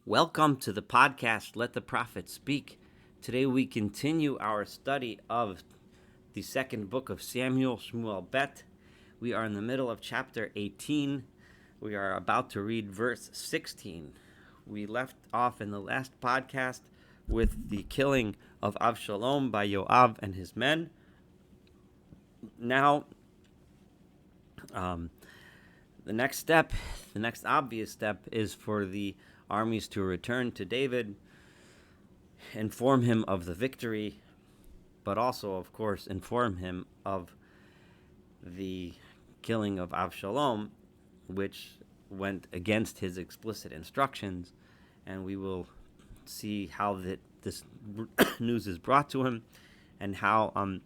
Welcome to the podcast, Let the Prophet Speak. Today we continue our study of the second book of Samuel, Shmuel Bet. We are in the middle of chapter 18. We are about to read verse 16. We left off in the last podcast with the killing of Avshalom by Yoav and his men. Now, the next obvious step is for the armies to return to David, inform him of the victory, but also, of course, inform him of the killing of Avshalom, which went against his explicit instructions, and we will see how this news is brought to him, and how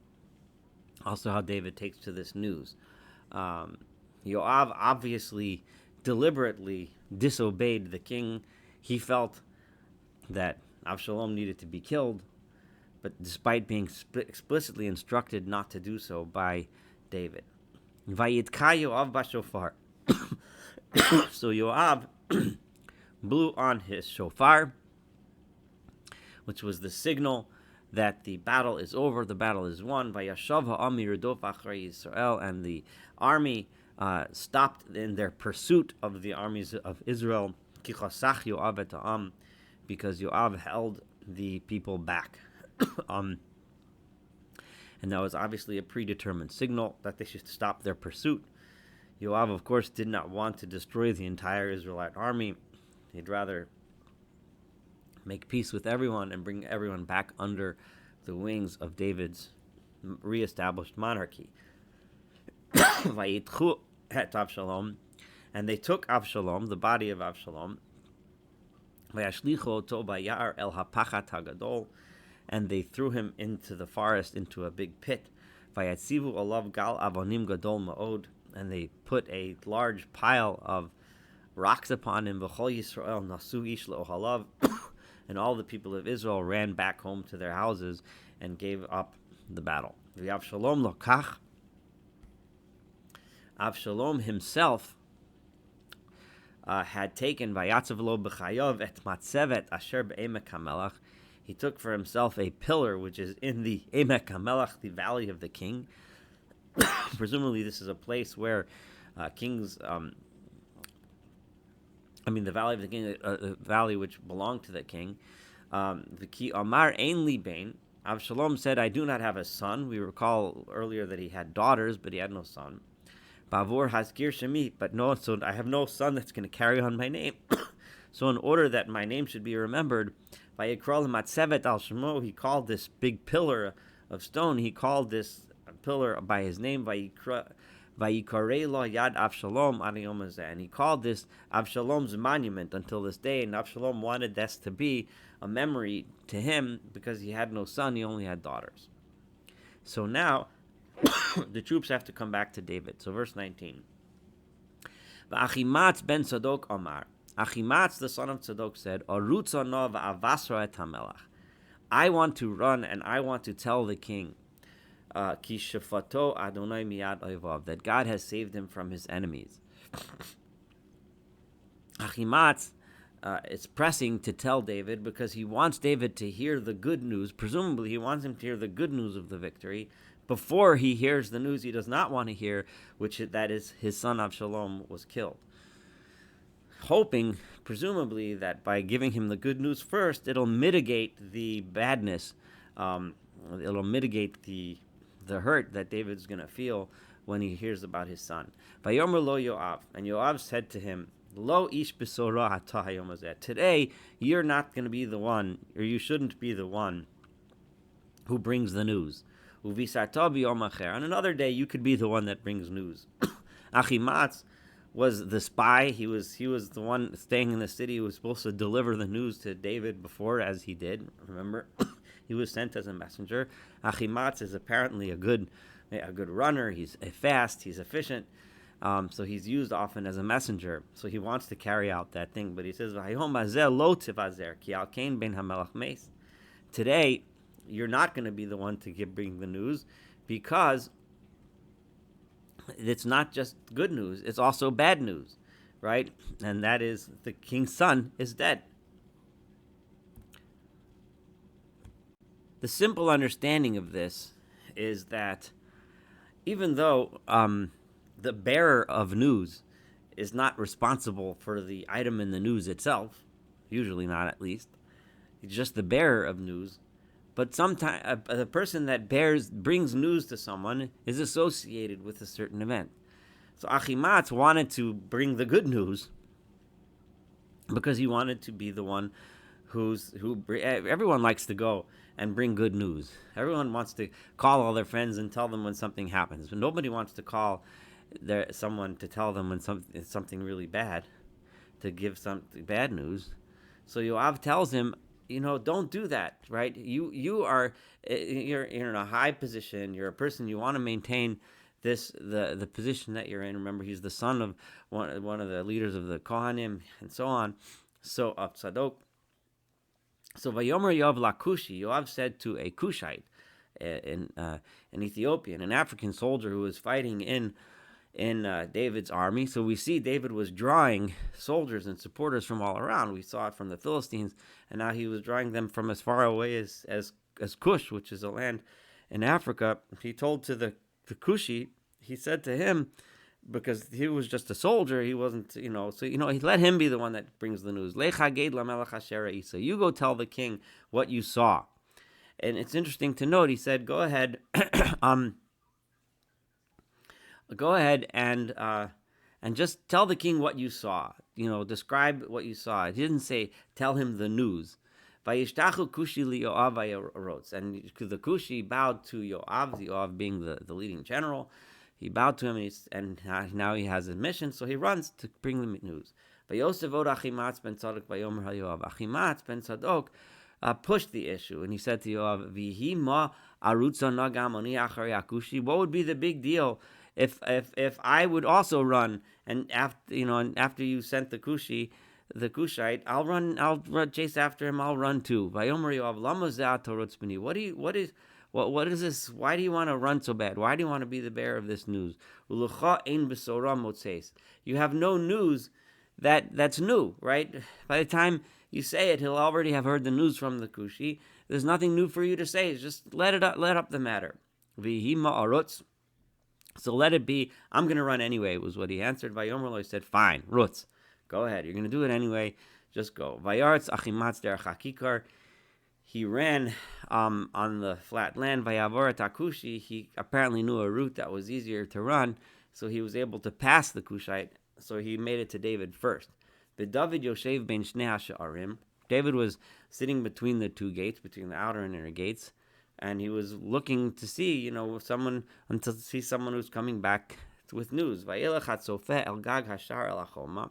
David takes to this news. Yoav obviously deliberately disobeyed the king. He felt that Avshalom needed to be killed, but despite being explicitly instructed not to do so by David. Vayitka Yoav bashofar. So Yoav blew on his shofar, which was the signal that the battle is over, the battle is won. Vayashav ha'am yirdof achrei Yisrael, and the army stopped in their pursuit of the armies of Israel, because Yoav held the people back. And that was obviously a predetermined signal that they should stop their pursuit. Yoav, of course, did not want to destroy the entire Israelite army. He'd rather make peace with everyone and bring everyone back under the wings of David's reestablished monarchy. Vayitchu et Avshalom, and they took Avshalom, the body of Avshalom, vayashlichu oto bayar el hapachat hagadol, and they threw him into the forest, into a big pit. Vayatzivu olav gal avonim gadol ma'od, and they put a large pile of rocks upon him. V'chol Yisrael nasu ish le'ohalav, and all the people of Israel ran back home to their houses and gave up the battle. V'Avshalom lokach, Avshalom himself had taken Vayatzav lo b'chayav et matzevet asher be'emek hamelach. He took for himself a pillar which is in the Emek HaMelech, the Valley of the King. Presumably, this is a place where kings. The Valley of the King, a valley which belonged to the king. V'ki Amar ein li bein. Avshalom said, "I do not have a son." We recall earlier that he had daughters, but he had no son. Bavor Haskir Shemi, but no, so I have no son that's going to carry on my name. So in order that my name should be remembered, Vayikral Matzevet al Shemo, he called this big pillar of stone, he called this pillar by his name, Vayikarei lo Yad Avshalom Adiyom Hazeh, and he called this Avshalom's monument until this day, and Avshalom wanted this to be a memory to him because he had no son, he only had daughters. So now, the troops have to come back to David. So verse 19. Achima'atz ben Tzadok Omar. Achima'atz, the son of Tzadok, said, Arutza no va'avasra et hamelach. I want to run and I want to tell the king, Ki shefato Adonai miyad oivav, that God has saved him from his enemies. Achima'atz is pressing to tell David because he wants David to hear the good news. Presumably, he wants him to hear the good news of the victory before he hears the news he does not want to hear, that is his son Avshalom was killed. Hoping, presumably, that by giving him the good news first, it'll mitigate the badness, it'll mitigate the hurt that David's going to feel when he hears about his son. Vayomer lo Yoav, and Yoav said to him, Lo ish besora hata hayom hazeh. Today, you're not going to be the one, or you shouldn't be the one who brings the news. Uvisarto biyom acher. On another day, you could be the one that brings news. Achima'atz was the spy. He was the one staying in the city who was supposed to deliver the news to David before, as he did. Remember, he was sent as a messenger. Achima'atz is apparently a good runner. He's fast. He's efficient. So he's used often as a messenger. So he wants to carry out that thing. But he says, today, you're not going to be the one to bring the news, because it's not just good news, it's also bad news, right? And that is the king's son is dead. the simple understanding of this is that even though the bearer of news is not responsible for the item in the news itself, usually not at least, he's just the bearer of news, but sometimes the person that brings news to someone is associated with a certain event. So Achima'atz wanted to bring the good news because he wanted to be the one everyone likes to go and bring good news. Everyone wants to call all their friends and tell them when something happens, but nobody wants to call someone to tell them when something really bad, to give some bad news. So Yoav tells him, don't do that, right? You're in a high position. You're a person, you want to maintain the position that you're in. Remember, he's the son of one of the leaders of the Kohanim and so on. So of Tzadok. So Vayomer Yoav Lakushi, Yoav said to a Cushite, an Ethiopian, an African soldier who was fighting in David's army. So we see David was drawing soldiers and supporters from all around. We saw it from the Philistines, and now he was drawing them from as far away as Cush, which is a land in Africa. He told to the Cushite, he said to him, because he was just a soldier, he wasn't, he let him be the one that brings the news. You go tell the king what you saw. And it's interesting to note, he said, go ahead, and just tell the king what you saw. Describe what you saw. He didn't say tell him the news. Vayishtachu Kushi liYoav vayarotz. And the Kushi bowed to Yoav, Yoav being the leading general. He bowed to him, and now he has a mission, so he runs to bring the news. Vayosef od Achima'atz ben Tzadok vayomer haYoav. Achima'atz ben Tzadok pushed the issue, and he said to Yoav, Vihi ma arutza nagam ani acharei Kushi. What would be the big deal if I would also run, and after you sent the Cushite, I'll run chase after him. I'll run too. Vayomer Yoav lama zeh torotz b'ni. What is this? Why do you want to run so bad? Why do you want to be the bearer of this news? You have no news that's new, right? By the time you say it, he'll already have heard the news from the Cushi. There's nothing new for you to say. Just let up the matter. So let it be. I'm going to run anyway, was what he answered. Vayomer lo, he said, fine, rutz. Go ahead. You're going to do it anyway. Just go. Vayaretz Achima'atz derech hakikar. He ran on the flat land. Vayavor Takushi. He apparently knew a route that was easier to run, so he was able to pass the Cushite. So he made it to David first. David Yoshev ben Shnei HaSha'arim. David was sitting between the two gates, between the outer and inner gates, and he was looking to see, someone who's coming back with news. Vayelech hatzofeh el gag hashar el hachoma.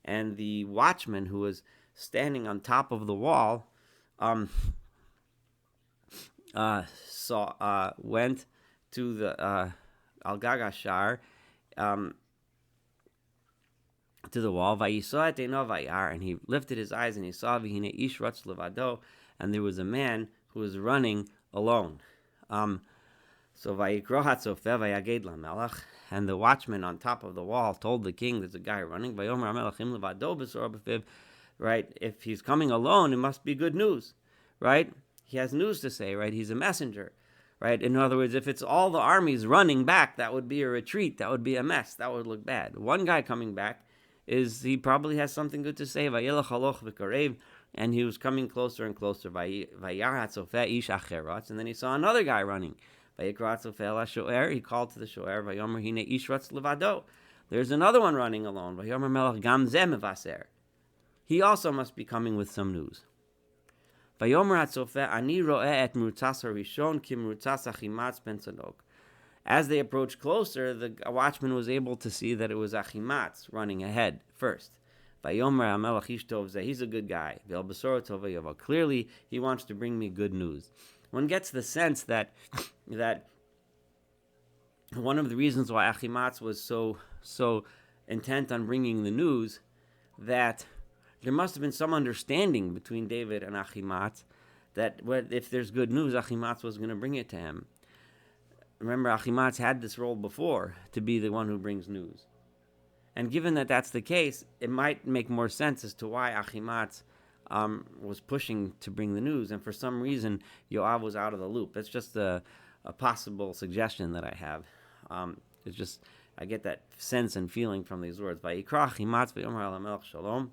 And the watchman who was standing on top of the wall went to the al-gagashar to the wall. Vayisah et einav vayar, and he lifted his eyes and he saw v'hine ish ratz levado, and there was a man who was running alone. So vayikro hatzofeh vayaged lamelech, and the watchman on top of the wall told the king, "There's a guy running." Vayomer hamelech im levado b'sorah b'fiv. Right? If he's coming alone, it must be good news, right? He has news to say, right? He's a messenger, right? In other words, if it's all the armies running back, that would be a retreat. That would be a mess. That would look bad. One guy coming back he probably has something good to say. Vayelech haloch v'karev, and he was coming closer and closer. Vayar hatzofeh ish acheratz, and then he saw another guy running. Vayikra hatzofeh el hashoer, he called to the shoer. Vayomer hine ish ratz levado. There's another one running alone. Vayomer melech gam zeh mevaser. He also must be coming with some news. Vayomer hatzofeh ani ro'eh et merutzas harishon ki merutzas Achima'atz ben Tzadok. As they approached closer, the watchman was able to see that it was Achima'atz running ahead first. Vayomer hamelech ish tov zeh. He's a good guy. Ve'el besorah tova yavo. Clearly, he wants to bring me good news. One gets the sense that one of the reasons why Achima'atz was so intent on bringing the news, that there must have been some understanding between David and Achima'atz that if there's good news, Achima'atz was going to bring it to him. Remember, Achima'atz had this role before, to be the one who brings news. And given that that's the case, it might make more sense as to why Achima'atz was pushing to bring the news, and for some reason Yoav was out of the loop. That's just a possible suggestion that I have. It's just I get that sense and feeling from these words. Vayikra Achima'atz v'yomer al hamelech shalom.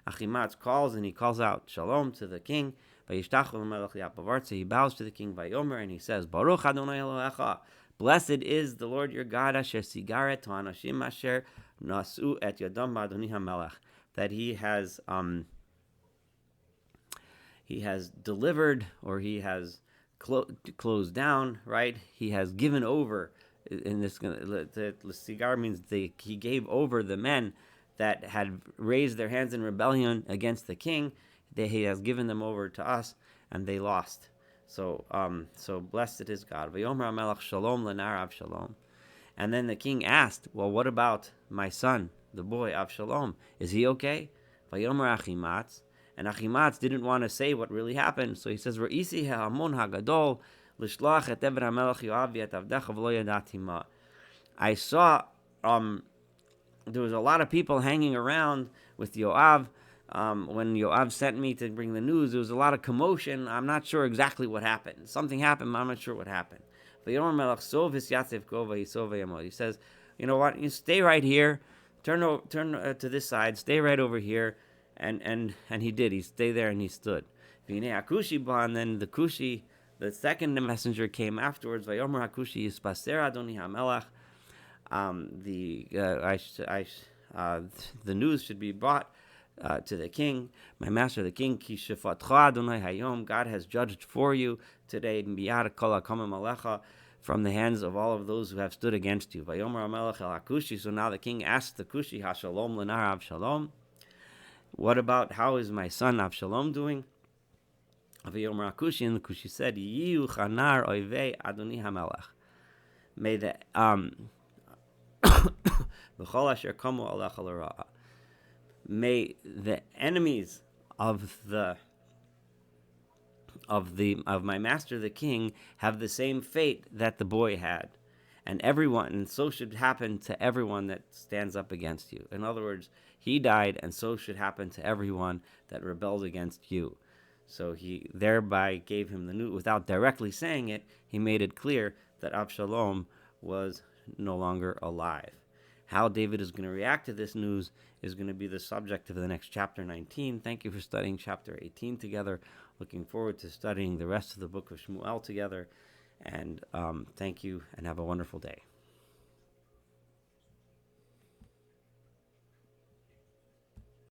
Achima'atz calls and he calls out shalom to the king. Vayishtachu l'melech yapavartze. He bows to the king Vayomer and he says, Baruch Adonai Elohecha. Blessed is the Lord your God, Asher sigaret ha'anashim asher nasu et yadam ba'adoni hamelech. That he has delivered, or he has closed down, right? He has given over. In this, the sigar means he gave over the men that had raised their hands in rebellion against the king. He has given them over to us, and they lost. So blessed is God. V'yomer HaMelech Shalom l'nar Avshalom. And then the king asked, well, what about my son, the boy Avshalom? Is he okay? V'yomer Achima'atz. And Achima'atz didn't want to say what really happened, so he says, Re'isi ha'amon ha'gadol l'shlach et Eved HaMelech Yoav v'et avdecha v'lo yadati ma. I saw there was a lot of people hanging around with Yoav. When Yoav sent me to bring the news, there was a lot of commotion. I'm not sure exactly what happened. Something happened, but I'm not sure what happened. He says, you know what? You stay right here. Turn to this side. Stay right over here. And he did. He stayed there and he stood. And then the Cushi, the second messenger, came afterwards. The news should be brought to the king, my master, the king. God has judged for you today from the hands of all of those who have stood against you. So now the king asked the Cushi, Hashalom l'nar Avshalom. What about, how is my son Avshalom doing? And the Cushi said, Yiyu chanar oivei Adoni hamelech. May the may the enemies of my master the king have the same fate that the boy had, and so should happen to everyone that stands up against you. In other words, he died, and so should happen to everyone that rebels against you. So he thereby gave him the news, without directly saying it. He made it clear that Avshalom was no longer alive. How David is going to react to this news is going to be the subject of the next chapter 19. Thank you for studying chapter 18 together. Looking forward to studying the rest of the book of Shmuel together. And thank you, and have a wonderful day.